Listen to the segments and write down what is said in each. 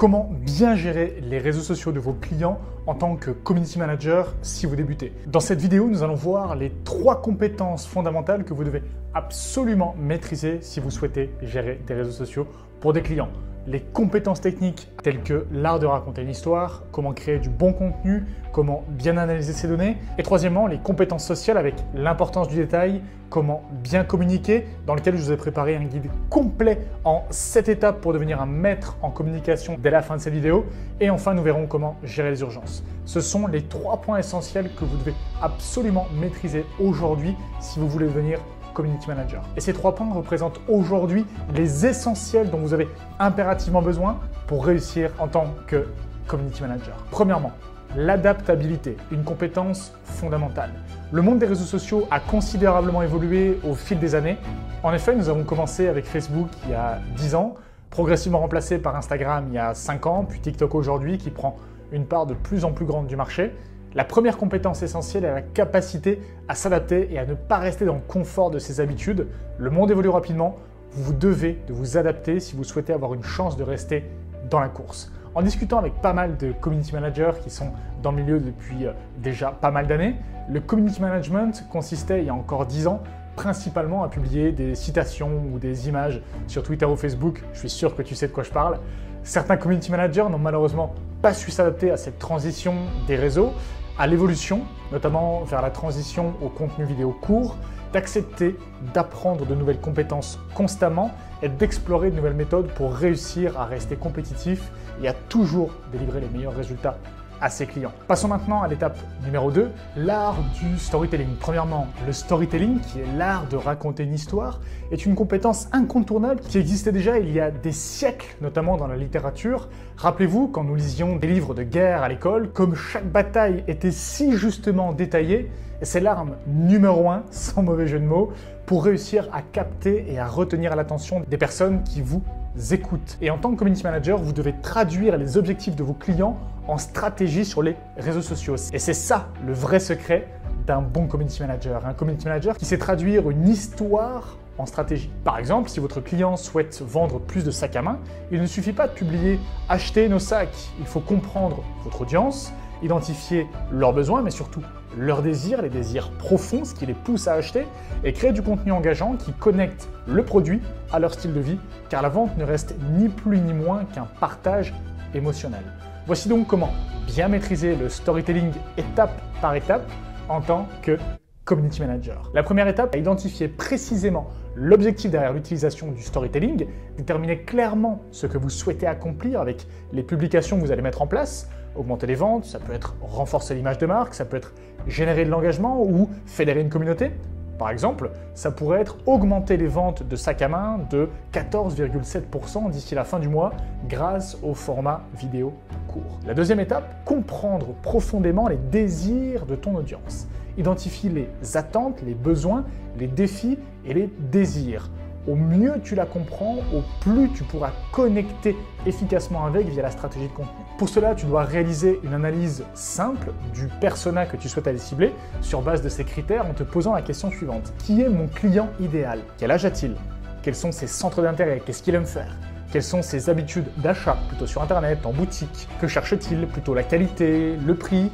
Comment bien gérer les réseaux sociaux de vos clients en tant que community manager si vous débutez. Dans cette vidéo, nous allons voir les 3 compétences fondamentales que vous devez absolument maîtriser si vous souhaitez gérer des réseaux sociaux pour des clients. Les compétences techniques telles que l'art de raconter une histoire, comment créer du bon contenu, comment bien analyser ses données. Et troisièmement, les compétences sociales avec l'importance du détail, comment bien communiquer, dans lequel je vous ai préparé un guide complet en 7 étapes pour devenir un maître en communication dès la fin de cette vidéo. Et enfin, nous verrons comment gérer les urgences. Ce sont les 3 points essentiels que vous devez absolument maîtriser aujourd'hui si vous voulez devenir community manager. Et ces 3 points représentent aujourd'hui les essentiels dont vous avez impérativement besoin pour réussir en tant que community manager. Premièrement, l'adaptabilité, une compétence fondamentale. Le monde des réseaux sociaux a considérablement évolué au fil des années. En effet, nous avons commencé avec Facebook il y a 10 ans, progressivement remplacé par Instagram il y a 5 ans, puis TikTok aujourd'hui qui prend une part de plus en plus grande du marché. La première compétence essentielle est la capacité à s'adapter et à ne pas rester dans le confort de ses habitudes. Le monde évolue rapidement, vous devez de vous adapter si vous souhaitez avoir une chance de rester dans la course. En discutant avec pas mal de community managers qui sont dans le milieu depuis déjà pas mal d'années, le community management consistait il y a encore 10 ans principalement à publier des citations ou des images sur Twitter ou Facebook. Je suis sûr que tu sais de quoi je parle. Certains community managers n'ont malheureusement pas su s'adapter à cette transition des réseaux, à l'évolution, notamment vers la transition au contenu vidéo court, d'accepter d'apprendre de nouvelles compétences constamment et d'explorer de nouvelles méthodes pour réussir à rester compétitif et à toujours délivrer les meilleurs résultats à ses clients. Passons maintenant à l'étape numéro 2, l'art du storytelling. Premièrement, le storytelling, qui est l'art de raconter une histoire, est une compétence incontournable qui existait déjà il y a des siècles, notamment dans la littérature. Rappelez-vous, quand nous lisions des livres de guerre à l'école, comme chaque bataille était si justement détaillée, c'est l'arme numéro 1, sans mauvais jeu de mots, pour réussir à capter et à retenir l'attention des personnes qui vous écoutent. Et en tant que community manager, vous devez traduire les objectifs de vos clients en stratégie sur les réseaux sociaux. Et c'est ça le vrai secret d'un bon community manager. Un community manager qui sait traduire une histoire en stratégie. Par exemple, si votre client souhaite vendre plus de sacs à main, il ne suffit pas de publier « Achetez nos sacs ». Il faut comprendre votre audience, identifier leurs besoins, mais surtout leurs désirs, les désirs profonds, ce qui les pousse à acheter, et créer du contenu engageant qui connecte le produit à leur style de vie, car la vente ne reste ni plus ni moins qu'un partage émotionnel. Voici donc comment bien maîtriser le storytelling étape par étape en tant que community manager. La première étape est identifier précisément l'objectif derrière l'utilisation du storytelling, déterminer clairement ce que vous souhaitez accomplir avec les publications que vous allez mettre en place, augmenter les ventes, ça peut être renforcer l'image de marque, ça peut être générer de l'engagement ou fédérer une communauté. Par exemple, ça pourrait être augmenter les ventes de sacs à main de 14,7% d'ici la fin du mois grâce au format vidéo court. La deuxième étape, comprendre profondément les désirs de ton audience. Identifie les attentes, les besoins, les défis et les désirs. Au mieux tu la comprends, au plus tu pourras connecter efficacement avec via la stratégie de contenu. Pour cela, tu dois réaliser une analyse simple du persona que tu souhaites aller cibler sur base de ces critères en te posant la question suivante. Qui est mon client idéal? Quel âge a-t-il? Quels sont ses centres d'intérêt? Qu'est-ce qu'il aime faire? Quelles sont ses habitudes d'achat, plutôt sur Internet, en boutique? Que cherche-t-il? Plutôt la qualité, le prix?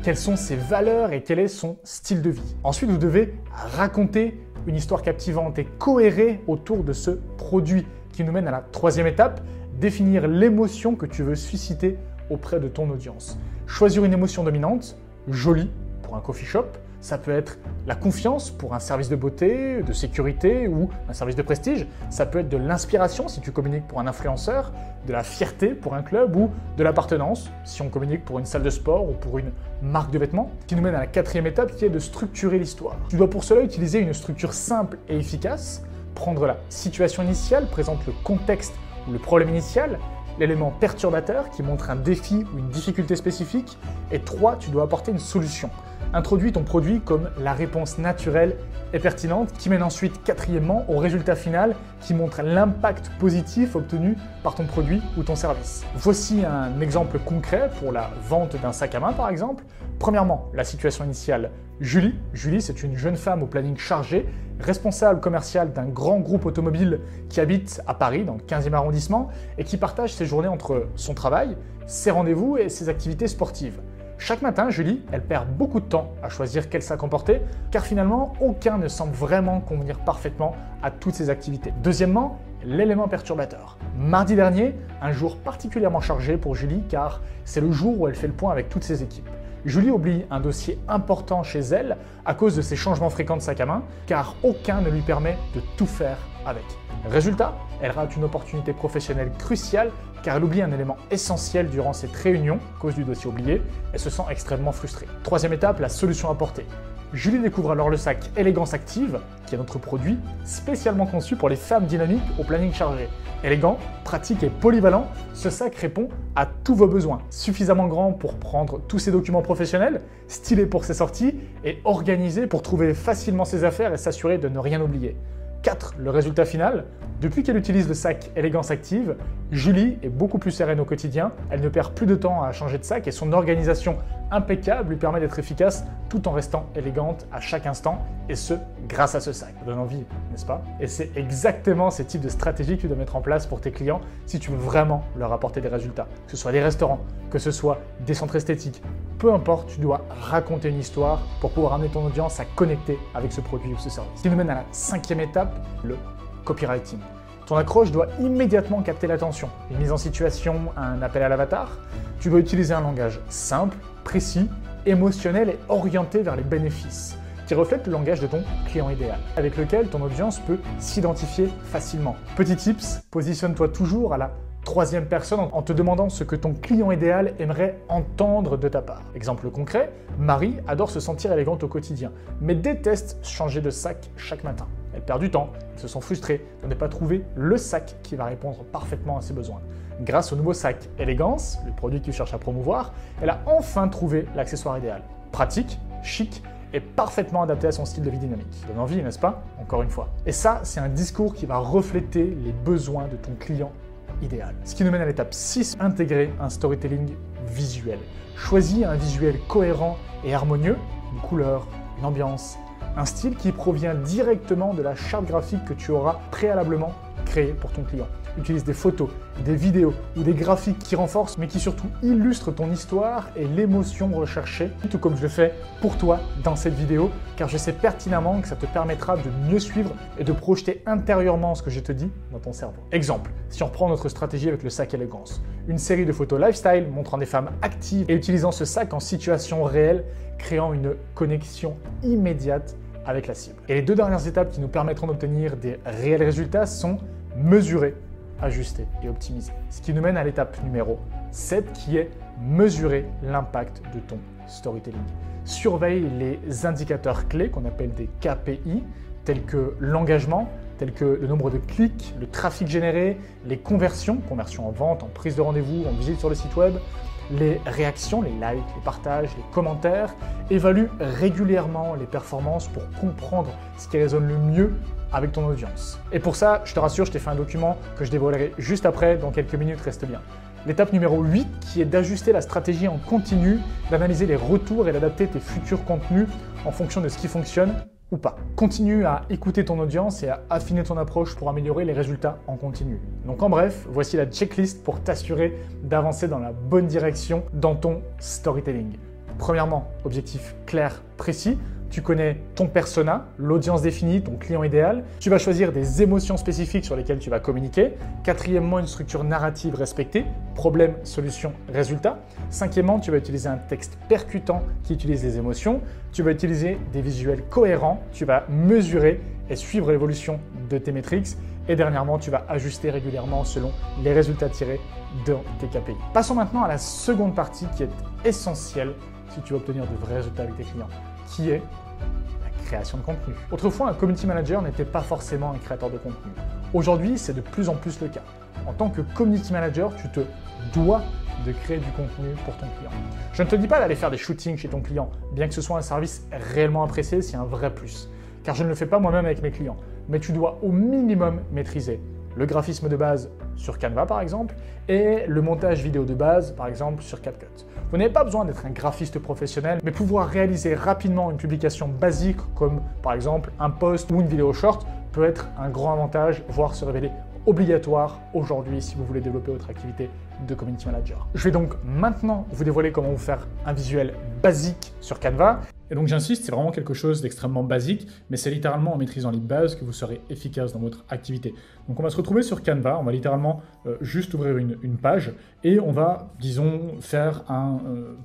Quelles sont ses valeurs et quel est son style de vie? Ensuite, vous devez raconter une histoire captivante et cohérée autour de ce produit qui nous mène à la troisième étape, définir l'émotion que tu veux susciter auprès de ton audience. Choisir une émotion dominante, jolie pour un coffee shop, ça peut être la confiance pour un service de beauté, de sécurité ou un service de prestige. Ça peut être de l'inspiration si tu communiques pour un influenceur, de la fierté pour un club ou de l'appartenance si on communique pour une salle de sport ou pour une marque de vêtements. Ce qui nous mène à la quatrième étape qui est de structurer l'histoire. Tu dois pour cela utiliser une structure simple et efficace, prendre la situation initiale, présente le contexte ou le problème initial, l'élément perturbateur qui montre un défi ou une difficulté spécifique, et 3, tu dois apporter une solution. Introduis ton produit comme la réponse naturelle et pertinente qui mène ensuite, quatrièmement, au résultat final qui montre l'impact positif obtenu par ton produit ou ton service. Voici un exemple concret pour la vente d'un sac à main par exemple. Premièrement, la situation initiale. Julie, c'est une jeune femme au planning chargé responsable commercial d'un grand groupe automobile qui habite à Paris, dans le 15e arrondissement, et qui partage ses journées entre son travail, ses rendez-vous et ses activités sportives. Chaque matin, Julie, elle perd beaucoup de temps à choisir quel sac emporter, car finalement, aucun ne semble vraiment convenir parfaitement à toutes ses activités. Deuxièmement, l'élément perturbateur. Mardi dernier, un jour particulièrement chargé pour Julie, car c'est le jour où elle fait le point avec toutes ses équipes. Julie oublie un dossier important chez elle à cause de ses changements fréquents de sac à main, car aucun ne lui permet de tout faire avec. Résultat, elle rate une opportunité professionnelle cruciale car elle oublie un élément essentiel durant cette réunion, à cause du dossier oublié, et se sent extrêmement frustrée. Troisième étape, la solution apportée. Julie découvre alors le sac Élégance Active, qui est notre produit spécialement conçu pour les femmes dynamiques au planning chargé. Élégant, pratique et polyvalent, ce sac répond à tous vos besoins. Suffisamment grand pour prendre tous ses documents professionnels, stylé pour ses sorties et organisé pour trouver facilement ses affaires et s'assurer de ne rien oublier. 4. Le résultat final. Depuis qu'elle utilise le sac Élégance Active, Julie est beaucoup plus sereine au quotidien, elle ne perd plus de temps à changer de sac et son organisation impeccable lui permet d'être efficace tout en restant élégante à chaque instant, et ce, grâce à ce sac. Ça donne envie, n'est-ce pas? Et c'est exactement ces types de stratégies que tu dois mettre en place pour tes clients si tu veux vraiment leur apporter des résultats. Que ce soit des restaurants, que ce soit des centres esthétiques, peu importe, tu dois raconter une histoire pour pouvoir amener ton audience à connecter avec ce produit ou ce service. Ce qui nous mène à la 5e étape, le copywriting. Ton accroche doit immédiatement capter l'attention. Une mise en situation, un appel à l'avatar. Tu dois utiliser un langage simple, précis, émotionnel et orienté vers les bénéfices, qui reflète le langage de ton client idéal, avec lequel ton audience peut s'identifier facilement. Petit tips, positionne-toi toujours à la 3e personne en te demandant ce que ton client idéal aimerait entendre de ta part. Exemple concret, Marie adore se sentir élégante au quotidien, mais déteste changer de sac chaque matin. Elle perd du temps, elle se sent frustrée de ne pas trouver le sac qui va répondre parfaitement à ses besoins. Grâce au nouveau sac Élégance, le produit que tu cherches à promouvoir, elle a enfin trouvé l'accessoire idéal. Pratique, chic et parfaitement adapté à son style de vie dynamique. Ça donne envie, n'est-ce pas? Encore une fois. Et ça, c'est un discours qui va refléter les besoins de ton client idéal. Ce qui nous mène à l'étape 6, intégrer un storytelling visuel. Choisis un visuel cohérent et harmonieux, une couleur, une ambiance, un style qui provient directement de la charte graphique que tu auras préalablement créée pour ton client. Utilise des photos, des vidéos ou des graphiques qui renforcent mais qui surtout illustrent ton histoire et l'émotion recherchée, tout comme je le fais pour toi dans cette vidéo, car je sais pertinemment que ça te permettra de mieux suivre et de projeter intérieurement ce que je te dis dans ton cerveau. Exemple, si on reprend notre stratégie avec le sac Élégance, une série de photos lifestyle montrant des femmes actives et utilisant ce sac en situation réelle, créant une connexion immédiate avec la cible. Et les 2 dernières étapes qui nous permettront d'obtenir des réels résultats sont mesurer, ajuster et optimiser. Ce qui nous mène à l'étape numéro 7 qui est mesurer l'impact de ton storytelling. Surveille les indicateurs clés qu'on appelle des KPI, tels que l'engagement, tels que le nombre de clics, le trafic généré, les conversions en vente, en prise de rendez-vous, en visite sur le site web, les réactions, les likes, les partages, les commentaires. Évalue régulièrement les performances pour comprendre ce qui résonne le mieux avec ton audience. Et pour ça, je te rassure, je t'ai fait un document que je dévoilerai juste après, dans quelques minutes, reste bien. L'étape numéro 8 qui est d'ajuster la stratégie en continu, d'analyser les retours et d'adapter tes futurs contenus en fonction de ce qui fonctionne ou pas. Continue à écouter ton audience et à affiner ton approche pour améliorer les résultats en continu. Donc en bref, voici la checklist pour t'assurer d'avancer dans la bonne direction dans ton storytelling. Premièrement, objectif clair, précis. Tu connais ton persona, l'audience définie, ton client idéal. Tu vas choisir des émotions spécifiques sur lesquelles tu vas communiquer. 4e, une structure narrative respectée. Problème, solution, résultat. 5e, tu vas utiliser un texte percutant qui utilise les émotions. Tu vas utiliser des visuels cohérents. Tu vas mesurer et suivre l'évolution de tes métriques. Et dernièrement, tu vas ajuster régulièrement selon les résultats tirés de tes KPI. Passons maintenant à la seconde partie qui est essentielle si tu veux obtenir de vrais résultats avec tes clients, qui est la création de contenu. Autrefois, un community manager n'était pas forcément un créateur de contenu. Aujourd'hui, c'est de plus en plus le cas. En tant que community manager, tu te dois de créer du contenu pour ton client. Je ne te dis pas d'aller faire des shootings chez ton client, bien que ce soit un service réellement apprécié, c'est un vrai plus. Car je ne le fais pas moi-même avec mes clients. Mais tu dois au minimum maîtriser le graphisme de base sur Canva par exemple, et le montage vidéo de base par exemple sur CapCut. Vous n'avez pas besoin d'être un graphiste professionnel, mais pouvoir réaliser rapidement une publication basique comme par exemple un post ou une vidéo short peut être un grand avantage, voire se révéler obligatoire aujourd'hui si vous voulez développer votre activité de community manager. Je vais donc maintenant vous dévoiler comment vous faire un visuel basique sur Canva. Et donc j'insiste, c'est vraiment quelque chose d'extrêmement basique, mais c'est littéralement en maîtrisant les bases que vous serez efficace dans votre activité. Donc on va se retrouver sur Canva, on va littéralement juste ouvrir une page et on va, disons, faire un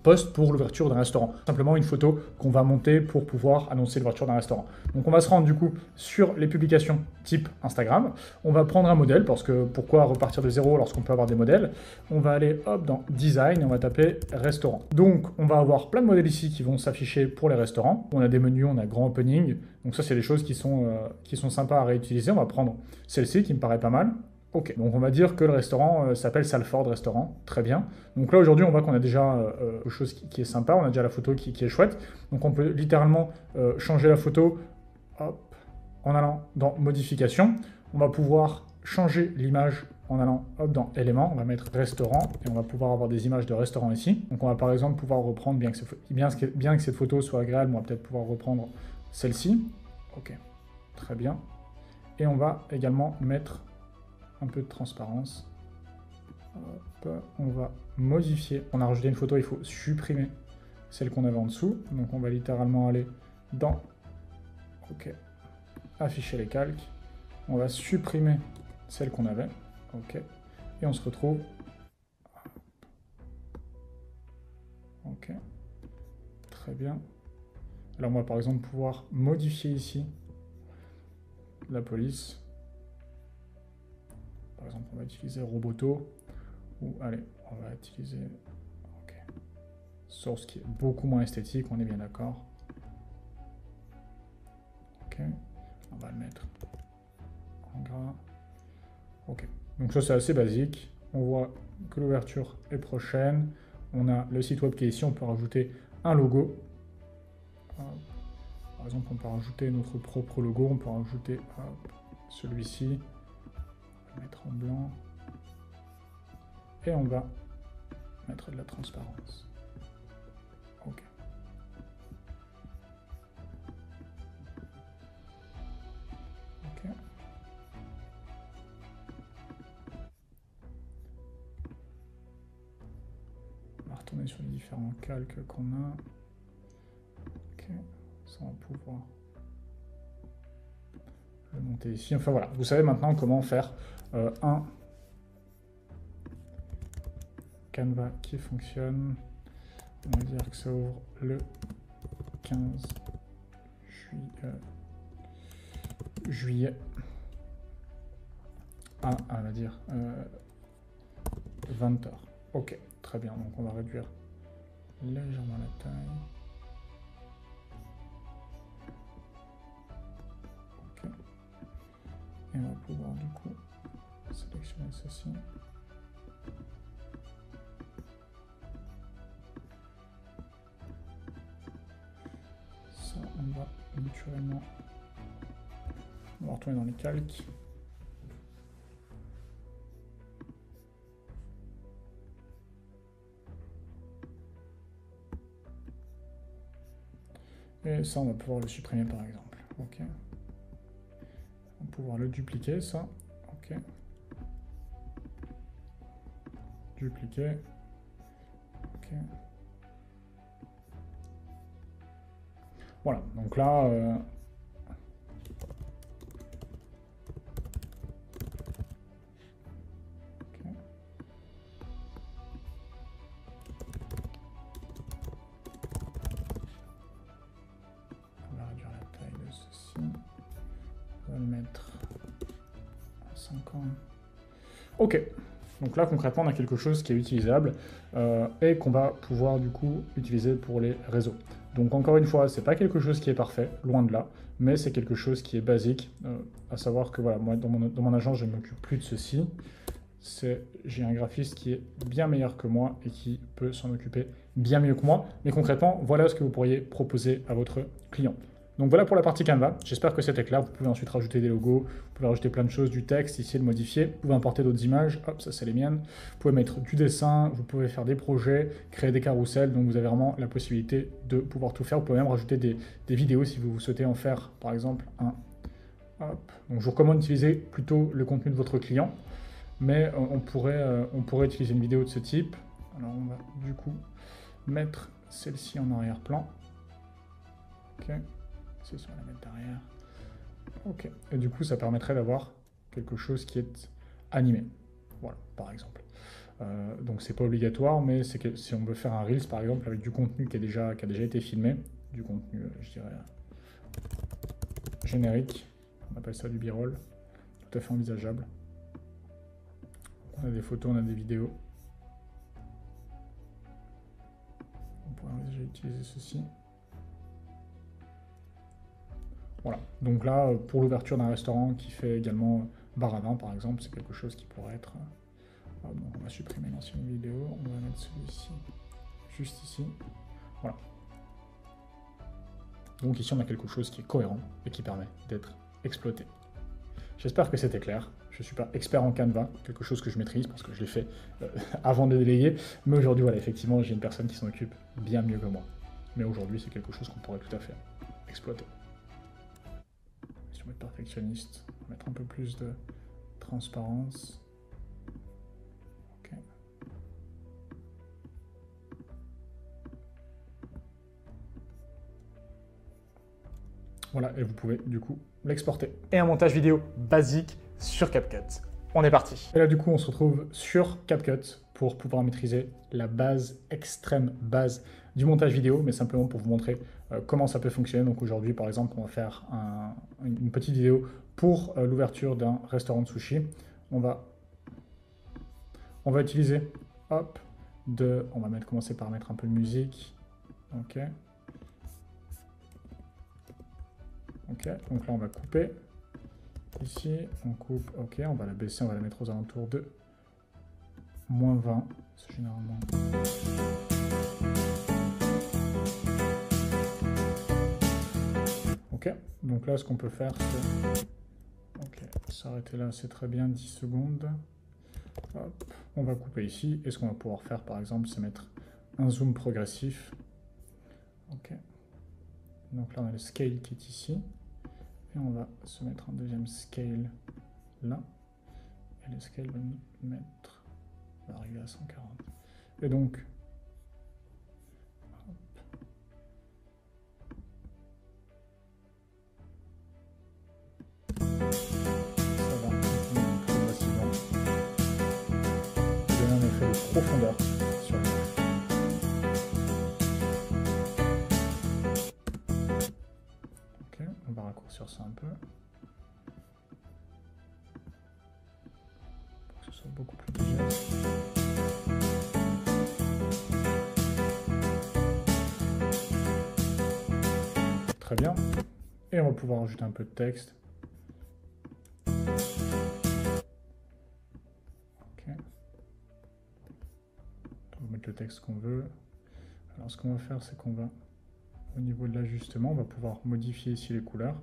post pour l'ouverture d'un restaurant. Simplement une photo qu'on va monter pour pouvoir annoncer l'ouverture d'un restaurant. Donc on va se rendre du coup sur les publications type Instagram. On va prendre un modèle parce que pourquoi repartir de zéro lorsqu'on peut avoir des modèles? On va aller hop dans Design et on va taper Restaurant. Donc on va avoir plein de modèles ici qui vont s'afficher pour les restaurants. On a des menus, on a grand opening. Donc ça c'est des choses qui sont sympas à réutiliser. On va prendre celle-ci qui me paraît pas mal. Ok, donc on va dire que le restaurant s'appelle Salford Restaurant, très bien. Donc là aujourd'hui on voit qu'on a déjà quelque chose qui est sympa, on a déjà la photo qui est chouette. Donc on peut littéralement changer la photo hop, en allant dans Modification. On va pouvoir changer l'image en allant hop, dans Éléments, on va mettre Restaurant et on va pouvoir avoir des images de restaurant ici. Donc on va par exemple pouvoir reprendre, bien que cette photo soit agréable, on va peut-être pouvoir reprendre celle-ci. Ok, très bien. Et on va également mettre un peu de transparence. Hop, on va modifier. On a rajouté une photo, il faut supprimer celle qu'on avait en dessous. Donc on va littéralement aller dans OK, afficher les calques. On va supprimer celle qu'on avait. OK, et on se retrouve. OK, très bien. Alors on va par exemple pouvoir modifier ici la police. Par exemple, on va utiliser Roboto, ou allez, on va utiliser Source qui est beaucoup moins esthétique, on est bien d'accord. Ok, on va le mettre en gras. Ok, donc ça c'est assez basique. On voit que l'ouverture est prochaine. On a le site web qui est ici, on peut rajouter un logo. Par exemple, on peut rajouter notre propre logo, on peut rajouter celui-ci. Mettre en blanc et on va mettre de la transparence. Ok. Ok. On va retourner sur les différents calques qu'on a. Ok. Ça on va pouvoir le monter ici. Enfin voilà, vous savez maintenant comment faire un Canva qui fonctionne. On va dire que ça ouvre le 15 juillet. Ah, on va dire 20h. Ok, très bien. Donc on va réduire légèrement la taille. Ok. Et on va pouvoir du coup sélectionner ceci. Ça, on va naturellement. On va retourner dans les calques. Et ça, on va pouvoir le supprimer par exemple. Ok. On va pouvoir le dupliquer, ça. Ok. Dupliquer. Ok. Voilà, donc là... okay. On va réduire la taille de ceci. On va le mettre à 50. Ok. Donc là, concrètement, on a quelque chose qui est utilisable et qu'on va pouvoir du coup utiliser pour les réseaux. Donc encore une fois, c'est pas quelque chose qui est parfait, loin de là, mais c'est quelque chose qui est basique, à savoir que voilà, moi dans mon agence, je ne m'occupe plus de ceci. J'ai un graphiste qui est bien meilleur que moi et qui peut s'en occuper bien mieux que moi. Mais concrètement, voilà ce que vous pourriez proposer à votre client. Donc voilà pour la partie Canva. J'espère que c'était clair. Vous pouvez ensuite rajouter des logos, vous pouvez rajouter plein de choses, du texte, ici le modifier. Vous pouvez importer d'autres images. Hop, ça c'est les miennes. Vous pouvez mettre du dessin, vous pouvez faire des projets, créer des carousels. Donc vous avez vraiment la possibilité de pouvoir tout faire. Vous pouvez même rajouter des vidéos si vous souhaitez en faire, par exemple, un. Hop. Donc je vous recommande d'utiliser plutôt le contenu de votre client. Mais on pourrait utiliser une vidéo de ce type. Alors on va du coup mettre celle-ci en arrière-plan. Ok. Celle-ci on va la mettre derrière. Ok. Et du coup ça permettrait d'avoir quelque chose qui est animé. Voilà, par exemple. Donc c'est pas obligatoire, mais c'est que si on veut faire un Reels par exemple avec du contenu qui a déjà été filmé, du contenu, je dirais, générique, on appelle ça du B-roll, tout à fait envisageable. On a des photos, on a des vidéos. On pourrait déjà utiliser ceci. Voilà, donc là, pour l'ouverture d'un restaurant qui fait également bar à vin, par exemple, c'est quelque chose qui pourrait être... donc on va supprimer l'ancienne vidéo, on va mettre celui-ci juste ici. Voilà. Donc ici, on a quelque chose qui est cohérent et qui permet d'être exploité. J'espère que c'était clair. Je ne suis pas expert en Canva, quelque chose que je maîtrise parce que je l'ai fait avant de déléguer. Mais aujourd'hui, voilà, effectivement, j'ai une personne qui s'en occupe bien mieux que moi. Mais aujourd'hui, c'est quelque chose qu'on pourrait tout à fait exploiter. Si on va être perfectionniste, on va mettre un peu plus de transparence. Ok. Voilà, et vous pouvez du coup l'exporter. Et un montage vidéo basique sur CapCut. On est parti. Et là, du coup, on se retrouve sur CapCut pour pouvoir maîtriser la base, extrême base du montage vidéo, mais simplement pour vous montrer comment ça peut fonctionner. Donc aujourd'hui, par exemple, on va faire une petite vidéo pour l'ouverture d'un restaurant de sushi. On va utiliser, hop, on va commencer par mettre un peu de musique. Ok. Ok, donc là on va couper. Ici, on coupe, ok, on va la baisser, on va la mettre aux alentours de -20, c'est généralement... Ok, donc là ce qu'on peut faire c'est... Ok, s'arrêter là, c'est très bien, 10 secondes. Hop, on va couper ici, et ce qu'on va pouvoir faire par exemple, c'est mettre un zoom progressif. Ok, donc là on a le scale qui est ici. Et on va se mettre un deuxième scale là. Et le scale va nous mettre... On va arriver à 140. Et donc... Hop. Ça va progressivement. Donner un effet de profondeur sur le... Ok, on va raccourcir ça un peu. Pour que ce soit beaucoup plus digeste. Très bien. Et on va pouvoir ajouter un peu de texte. Ok. On va mettre le texte qu'on veut. Alors ce qu'on va faire, c'est qu'on va, au niveau de l'ajustement, on va pouvoir modifier ici les couleurs.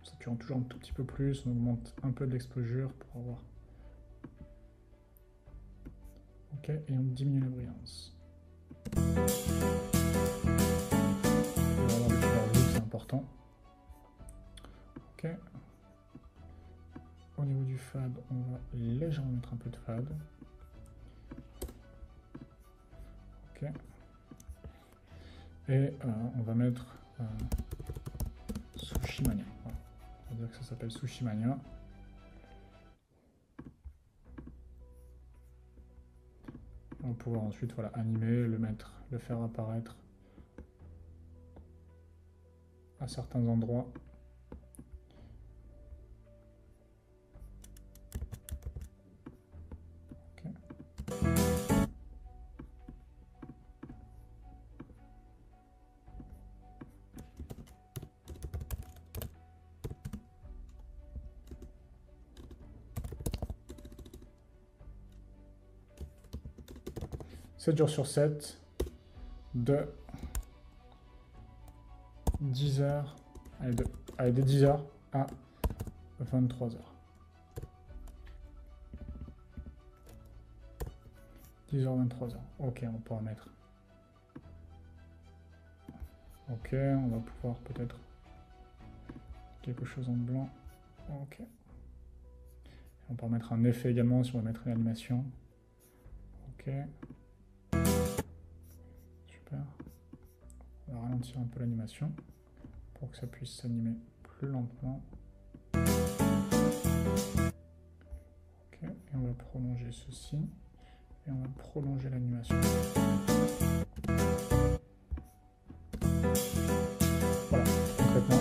On sature toujours un tout petit peu plus, on augmente un peu de l'exposure pour avoir... Ok, et on diminue la brillance. C'est important. Ok. Au niveau du fade, on va légèrement mettre un peu de fade. Ok. Et on va mettre Sushi Mania. Voilà. On va dire que ça s'appelle Sushi Mania. On va pouvoir ensuite voilà, animer, le faire apparaître à certains endroits. Okay. « 7 jours sur 7, de 10h, allez, de 10h à 23h. 10h, 23h. Ok, on pourra mettre. Ok, on va pouvoir peut-être quelque chose en blanc. Ok. On peut mettre un effet également si on va mettre une animation. Ok. Super. On va ralentir un peu l'animation pour que ça puisse s'animer plus lentement. Ok. Et on va prolonger ceci. Et on va prolonger l'animation. Voilà, concrètement.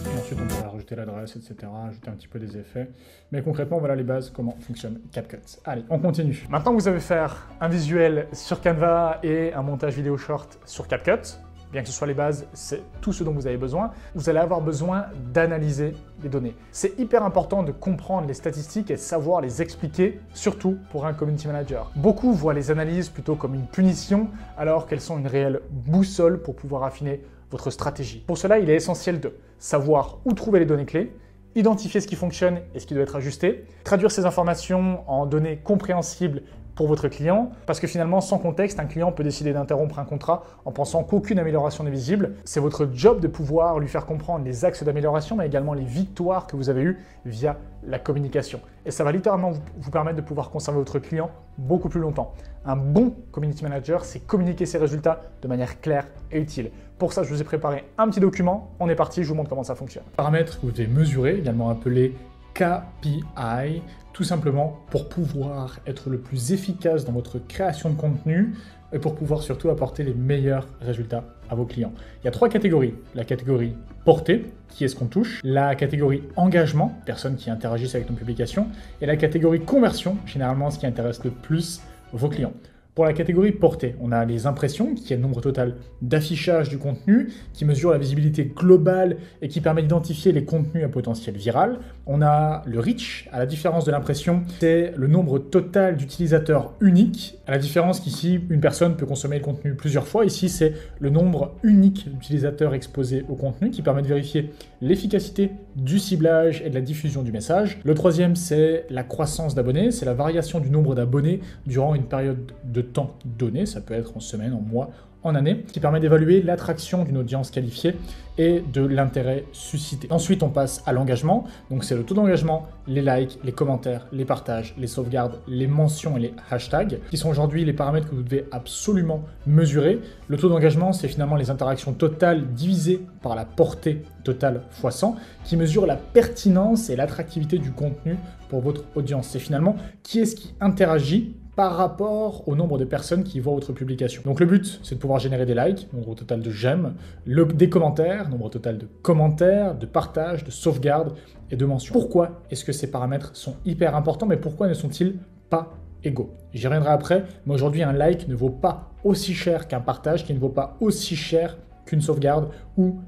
Et ensuite, on pourra rajouter l'adresse, etc., ajouter un petit peu des effets. Mais concrètement, voilà les bases, comment fonctionne CapCut. Allez, on continue. Maintenant que vous avez fait un visuel sur Canva et un montage vidéo short sur CapCut, bien que ce soit les bases, c'est tout ce dont vous avez besoin, vous allez avoir besoin d'analyser les données. C'est hyper important de comprendre les statistiques et de savoir les expliquer, surtout pour un community manager. Beaucoup voient les analyses plutôt comme une punition, alors qu'elles sont une réelle boussole pour pouvoir affiner votre stratégie. Pour cela, il est essentiel de savoir où trouver les données clés, identifier ce qui fonctionne et ce qui doit être ajusté, traduire ces informations en données compréhensibles pour votre client, parce que finalement, sans contexte, un client peut décider d'interrompre un contrat en pensant qu'aucune amélioration n'est visible. C'est votre job de pouvoir lui faire comprendre les axes d'amélioration, mais également les victoires que vous avez eues via la communication. Et ça va littéralement vous permettre de pouvoir conserver votre client beaucoup plus longtemps. Un bon community manager, c'est communiquer ses résultats de manière claire et utile. Pour ça, je vous ai préparé un petit document. On est parti, je vous montre comment ça fonctionne. Paramètres que vous devez mesurer, également appelés KPI, tout simplement pour pouvoir être le plus efficace dans votre création de contenu et pour pouvoir surtout apporter les meilleurs résultats à vos clients. Il y a 3 catégories. La catégorie portée, qui est ce qu'on touche, la catégorie engagement, personnes qui interagissent avec nos publications, et la catégorie conversion, généralement ce qui intéresse le plus vos clients. Pour la catégorie portée, on a les impressions, qui est le nombre total d'affichage du contenu, qui mesure la visibilité globale et qui permet d'identifier les contenus à potentiel viral. On a le reach, à la différence de l'impression, c'est le nombre total d'utilisateurs uniques, à la différence qu'ici, une personne peut consommer le contenu plusieurs fois. Ici, c'est le nombre unique d'utilisateurs exposés au contenu qui permet de vérifier l'efficacité du ciblage et de la diffusion du message. Le troisième, c'est la croissance d'abonnés, c'est la variation du nombre d'abonnés durant une période de temps donné, ça peut être en semaine, en mois, en année, qui permet d'évaluer l'attraction d'une audience qualifiée et de l'intérêt suscité. Ensuite, on passe à l'engagement. Donc, c'est le taux d'engagement, les likes, les commentaires, les partages, les sauvegardes, les mentions et les hashtags, qui sont aujourd'hui les paramètres que vous devez absolument mesurer. Le taux d'engagement, c'est finalement les interactions totales divisées par la portée totale fois 100, qui mesure la pertinence et l'attractivité du contenu pour votre audience. C'est finalement qui est-ce qui interagit par rapport au nombre de personnes qui voient votre publication. Donc le but, c'est de pouvoir générer des likes, nombre total de j'aime, des commentaires, nombre total de commentaires, de partages, de sauvegardes et de mentions. Pourquoi est-ce que ces paramètres sont hyper importants, mais pourquoi ne sont-ils pas égaux? J'y reviendrai après, mais aujourd'hui, un like ne vaut pas aussi cher qu'un partage, qui ne vaut pas aussi cher qu'une sauvegarde ou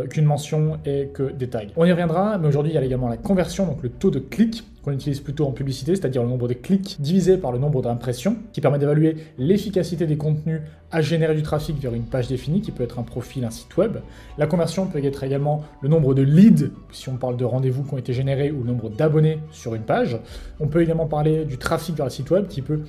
qu'une mention et que des tags. On y reviendra, mais aujourd'hui, il y a également la conversion, donc le taux de clic qu'on utilise plutôt en publicité, c'est-à-dire le nombre de clics divisé par le nombre d'impressions, qui permet d'évaluer l'efficacité des contenus à générer du trafic vers une page définie, qui peut être un profil, un site web. La conversion peut être également le nombre de leads, si on parle de rendez-vous qui ont été générés, ou le nombre d'abonnés sur une page. On peut également parler du trafic vers le site web, qui peut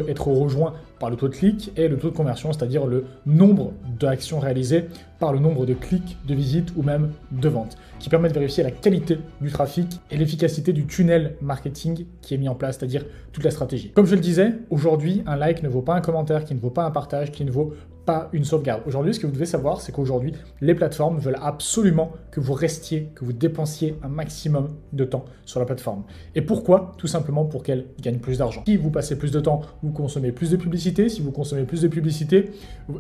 être rejoint par le taux de clic, et le taux de conversion, c'est-à-dire le nombre d'actions réalisées par le nombre de clics, de visites ou même de ventes, qui permet de vérifier la qualité du trafic et l'efficacité du tunnel marketing qui est mis en place, c'est-à-dire toute la stratégie. Comme je le disais, aujourd'hui, un like ne vaut pas un commentaire, qui ne vaut pas un partage, qui ne vaut pas une sauvegarde. Aujourd'hui, ce que vous devez savoir, c'est qu'aujourd'hui, les plateformes veulent absolument que vous restiez, que vous dépensiez un maximum de temps sur la plateforme. Et pourquoi? Tout simplement pour qu'elles gagnent plus d'argent. Si vous passez plus de temps, vous consommez plus de publicité. Si vous consommez plus de publicité,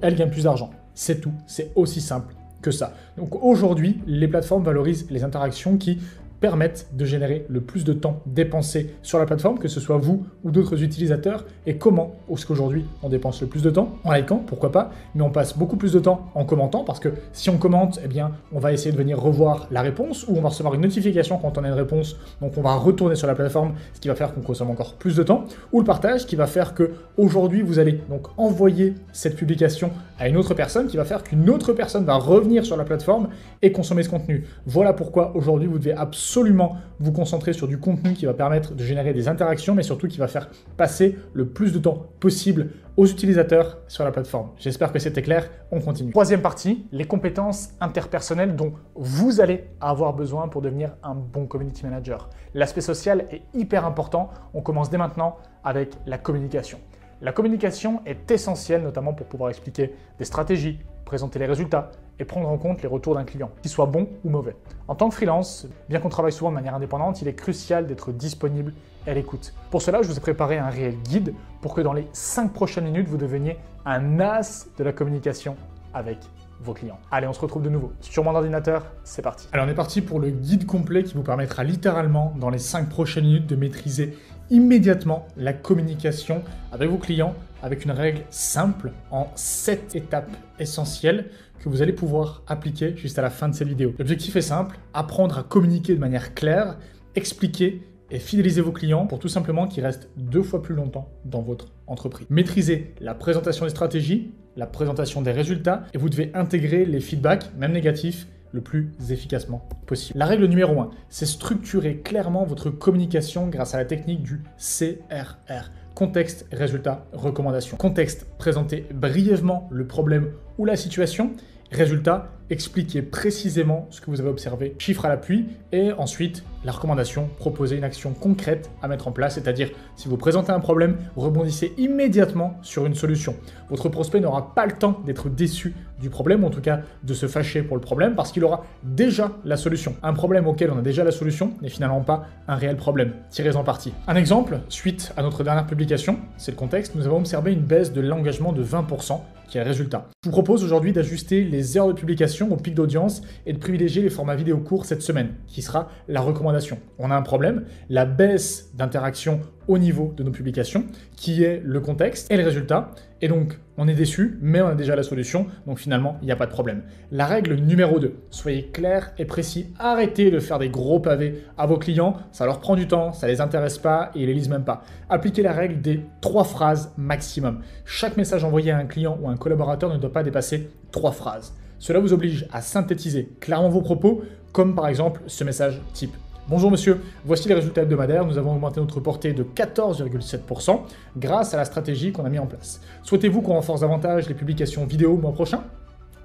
elles gagnent plus d'argent. C'est tout. C'est aussi simple que ça. Donc aujourd'hui, les plateformes valorisent les interactions qui permettent de générer le plus de temps dépensé sur la plateforme, que ce soit vous ou d'autres utilisateurs. Et comment est-ce qu'aujourd'hui on dépense le plus de temps? En likant, pourquoi pas, mais on passe beaucoup plus de temps en commentant, parce que si on commente, eh bien, on va essayer de venir revoir la réponse, ou on va recevoir une notification quand on a une réponse, donc on va retourner sur la plateforme, ce qui va faire qu'on consomme encore plus de temps, ou le partage qui va faire que aujourd'hui vous allez donc envoyer cette publication à une autre personne, qui va faire qu'une autre personne va revenir sur la plateforme et consommer ce contenu. Voilà pourquoi aujourd'hui vous devez absolument vous concentrer sur du contenu qui va permettre de générer des interactions, mais surtout qui va faire passer le plus de temps possible aux utilisateurs sur la plateforme. J'espère que c'était clair, on continue. Troisième partie, les compétences interpersonnelles dont vous allez avoir besoin pour devenir un bon community manager. L'aspect social est hyper important, on commence dès maintenant avec la communication. La communication est essentielle, notamment pour pouvoir expliquer des stratégies, présenter les résultats et prendre en compte les retours d'un client, qu'ils soient bons ou mauvais. En tant que freelance, bien qu'on travaille souvent de manière indépendante, il est crucial d'être disponible et à l'écoute. Pour cela, je vous ai préparé un réel guide pour que dans les 5 prochaines minutes, vous deveniez un as de la communication avec vos clients. Allez, on se retrouve de nouveau sur mon ordinateur, c'est parti. Alors on est parti pour le guide complet qui vous permettra littéralement dans les 5 prochaines minutes de maîtriser immédiatement la communication avec vos clients avec une règle simple en 7 étapes essentielles que vous allez pouvoir appliquer juste à la fin de cette vidéo. L'objectif est simple, apprendre à communiquer de manière claire, expliquer et fidéliser vos clients pour tout simplement qu'ils restent 2 fois plus longtemps dans votre entreprise. Maîtrisez la présentation des stratégies, la présentation des résultats et vous devez intégrer les feedbacks, même négatifs, le plus efficacement possible. La règle numéro 1, c'est structurer clairement votre communication grâce à la technique du CRR. Contexte, résultat, recommandation. Contexte, présenter brièvement le problème ou la situation. Résultat, expliquez précisément ce que vous avez observé, chiffre à l'appui, et ensuite, la recommandation, proposer une action concrète à mettre en place, c'est-à-dire si vous présentez un problème, rebondissez immédiatement sur une solution. Votre prospect n'aura pas le temps d'être déçu du problème, ou en tout cas de se fâcher pour le problème, parce qu'il aura déjà la solution. Un problème auquel on a déjà la solution n'est finalement pas un réel problème. Tirez-en parti. Un exemple, suite à notre dernière publication, c'est le contexte, nous avons observé une baisse de l'engagement de 20%, qui est le résultat. Je vous propose aujourd'hui d'ajuster les heures de publication au pic d'audience et de privilégier les formats vidéo courts cette semaine, qui sera la recommandation. On a un problème, la baisse d'interaction au niveau de nos publications, qui est le contexte et le résultat. Et donc, on est déçu, mais on a déjà la solution, donc finalement, il n'y a pas de problème. La règle numéro 2, soyez clair et précis. Arrêtez de faire des gros pavés à vos clients, ça leur prend du temps, ça ne les intéresse pas et ils ne les lisent même pas. Appliquez la règle des 3 phrases maximum. Chaque message envoyé à un client ou à un collaborateur ne doit pas dépasser 3 phrases. Cela vous oblige à synthétiser clairement vos propos, comme par exemple ce message type. Bonjour monsieur, voici les résultats hebdomadaires. Nous avons augmenté notre portée de 14,7% grâce à la stratégie qu'on a mis en place. Souhaitez-vous qu'on renforce davantage les publications vidéo le mois prochain?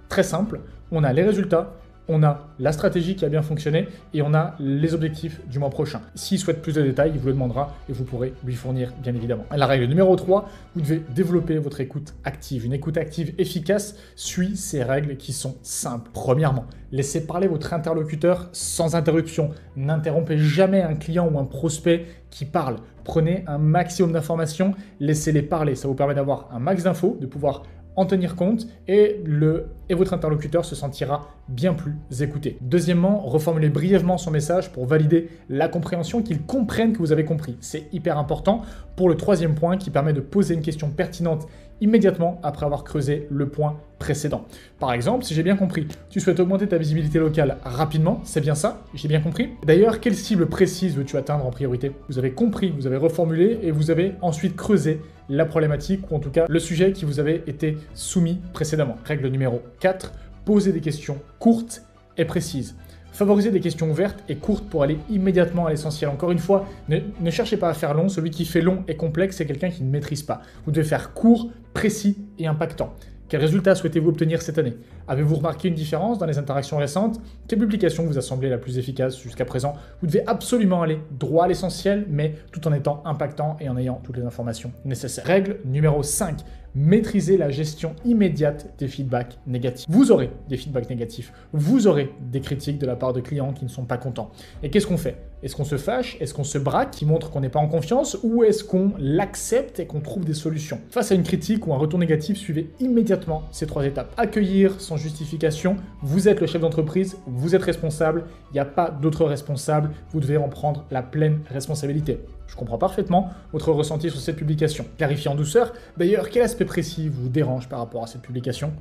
Très simple, on a les résultats, on a la stratégie qui a bien fonctionné et on a les objectifs du mois prochain. S'il souhaite plus de détails, il vous le demandera et vous pourrez lui fournir bien évidemment. La règle numéro 3, vous devez développer votre écoute active. Une écoute active efficace suit ces règles qui sont simples. Premièrement, laissez parler votre interlocuteur sans interruption. N'interrompez jamais un client ou un prospect qui parle. Prenez un maximum d'informations, laissez-les parler. Ça vous permet d'avoir un max d'infos, de pouvoir en tenir compte et votre interlocuteur se sentira bien plus écouté. Deuxièmement, reformulez brièvement son message pour valider la compréhension, qu'il comprenne que vous avez compris. C'est hyper important pour le troisième point qui permet de poser une question pertinente immédiatement après avoir creusé le point précédent. Par exemple, si j'ai bien compris, tu souhaites augmenter ta visibilité locale rapidement, c'est bien ça? J'ai bien compris? D'ailleurs, quelle cible précise veux-tu atteindre en priorité? Vous avez compris, vous avez reformulé et vous avez ensuite creusé la problématique ou en tout cas le sujet qui vous avait été soumis précédemment. Règle numéro 4, posez des questions courtes et précises. Favorisez des questions ouvertes et courtes pour aller immédiatement à l'essentiel. Encore une fois, ne cherchez pas à faire long. Celui qui fait long et complexe, c'est quelqu'un qui ne maîtrise pas. Vous devez faire court, précis et impactant. Quels résultats souhaitez-vous obtenir cette année? Avez-vous remarqué une différence dans les interactions récentes? Quelle publication vous a semblé la plus efficace jusqu'à présent? Vous devez absolument aller droit à l'essentiel, mais tout en étant impactant et en ayant toutes les informations nécessaires. Règle numéro 5. Maîtrisez la gestion immédiate des feedbacks négatifs. Vous aurez des feedbacks négatifs, vous aurez des critiques de la part de clients qui ne sont pas contents. Et qu'est-ce qu'on fait? Est-ce qu'on se fâche? Est-ce qu'on se braque, qui montre qu'on n'est pas en confiance? Ou est-ce qu'on l'accepte et qu'on trouve des solutions? Face à une critique ou un retour négatif, suivez immédiatement ces 3 étapes. Accueillir son sans justification. Vous êtes le chef d'entreprise, vous êtes responsable, il n'y a pas d'autre responsable, vous devez en prendre la pleine responsabilité. Je comprends parfaitement votre ressenti sur cette publication. Clarifiez en douceur, d'ailleurs, quel aspect précis vous dérange par rapport à cette publication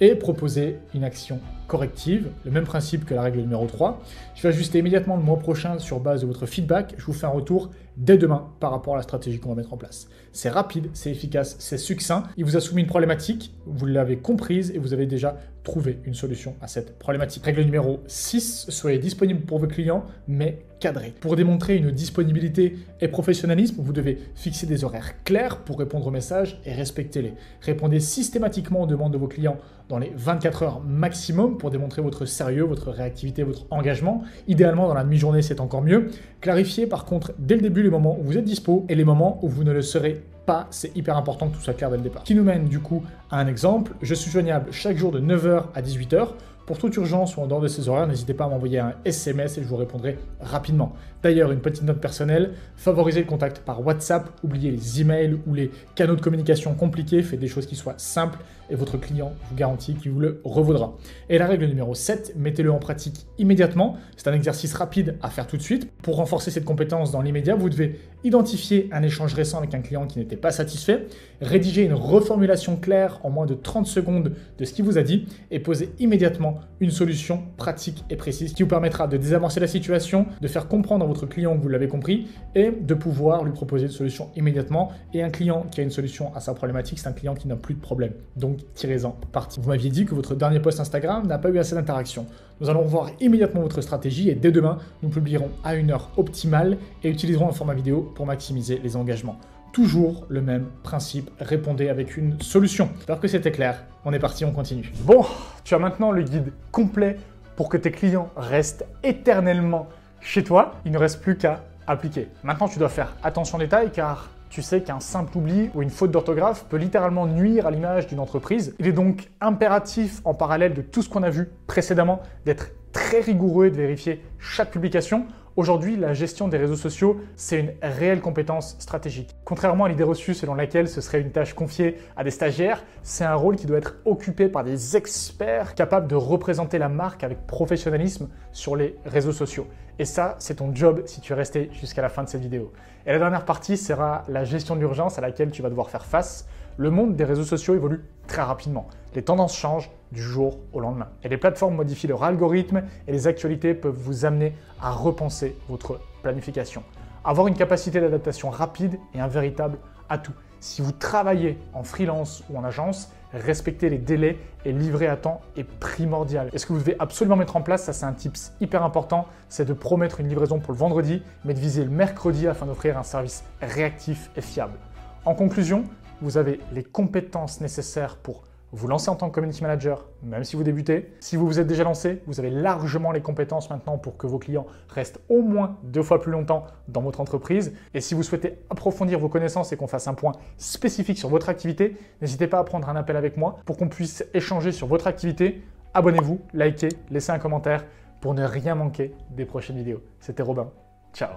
et proposez une action corrective, le même principe que la règle numéro 3. Je vais ajuster immédiatement le mois prochain sur base de votre feedback. Je vous fais un retour dès demain par rapport à la stratégie qu'on va mettre en place. C'est rapide, c'est efficace, c'est succinct. Il vous a soumis une problématique, vous l'avez comprise et vous avez déjà trouvé une solution à cette problématique. Règle numéro 6, soyez disponible pour vos clients, mais cadré. Pour démontrer une disponibilité et professionnalisme, vous devez fixer des horaires clairs pour répondre aux messages et respectez-les. Répondez systématiquement aux demandes de vos clients dans les 24 heures maximum pour démontrer votre sérieux, votre réactivité, votre engagement. Idéalement, dans la mi-journée, c'est encore mieux. Clarifiez par contre dès le début les moments où vous êtes dispo et les moments où vous ne le serez pas. C'est hyper important que tout soit clair dès le départ. Qui nous mène du coup à un exemple. Je suis joignable chaque jour de 9h à 18h. Pour toute urgence ou en dehors de ces horaires, n'hésitez pas à m'envoyer un SMS et je vous répondrai rapidement. D'ailleurs, une petite note personnelle, favorisez le contact par WhatsApp, oubliez les emails ou les canaux de communication compliqués, faites des choses qui soient simples et votre client, je vous garantis qu'il vous le revaudra. Et la règle numéro 7, mettez-le en pratique immédiatement. C'est un exercice rapide à faire tout de suite. Pour renforcer cette compétence dans l'immédiat, vous devez identifier un échange récent avec un client qui n'était pas satisfait, rédiger une reformulation claire en moins de 30 secondes de ce qu'il vous a dit et poser immédiatement une solution pratique et précise qui vous permettra de désamorcer la situation, de faire comprendre à votre client que vous l'avez compris et de pouvoir lui proposer une solution immédiatement. Et un client qui a une solution à sa problématique, c'est un client qui n'a plus de problème. Donc, tirez-en parti. Vous m'aviez dit que votre dernier post Instagram n'a pas eu assez d'interactions. Nous allons revoir immédiatement votre stratégie et dès demain, nous publierons à une heure optimale et utiliserons un format vidéo pour maximiser les engagements. Toujours le même principe, répondez avec une solution. J'espère que c'était clair. On est parti, on continue. Bon, tu as maintenant le guide complet pour que tes clients restent éternellement chez toi. Il ne reste plus qu'à appliquer. Maintenant, tu dois faire attention aux détails car tu sais qu'un simple oubli ou une faute d'orthographe peut littéralement nuire à l'image d'une entreprise. Il est donc impératif, en parallèle de tout ce qu'on a vu précédemment, d'être très rigoureux et de vérifier chaque publication. Aujourd'hui, la gestion des réseaux sociaux, c'est une réelle compétence stratégique. Contrairement à l'idée reçue selon laquelle ce serait une tâche confiée à des stagiaires, c'est un rôle qui doit être occupé par des experts capables de représenter la marque avec professionnalisme sur les réseaux sociaux. Et ça, c'est ton job si tu es resté jusqu'à la fin de cette vidéo. Et la dernière partie sera la gestion d'urgence à laquelle tu vas devoir faire face. Le monde des réseaux sociaux évolue très rapidement. Les tendances changent du jour au lendemain. Et les plateformes modifient leur algorithme et les actualités peuvent vous amener à repenser votre planification. Avoir une capacité d'adaptation rapide est un véritable atout. Si vous travaillez en freelance ou en agence, respecter les délais et livrer à temps est primordial. Et ce que vous devez absolument mettre en place, ça c'est un tips hyper important, c'est de promettre une livraison pour le vendredi, mais de viser le mercredi afin d'offrir un service réactif et fiable. En conclusion, vous avez les compétences nécessaires pour vous lancer en tant que community manager, même si vous débutez. Si vous vous êtes déjà lancé, vous avez largement les compétences maintenant pour que vos clients restent au moins 2 fois plus longtemps dans votre entreprise. Et si vous souhaitez approfondir vos connaissances et qu'on fasse un point spécifique sur votre activité, n'hésitez pas à prendre un appel avec moi pour qu'on puisse échanger sur votre activité. Abonnez-vous, likez, laissez un commentaire pour ne rien manquer des prochaines vidéos. C'était Robin. Ciao.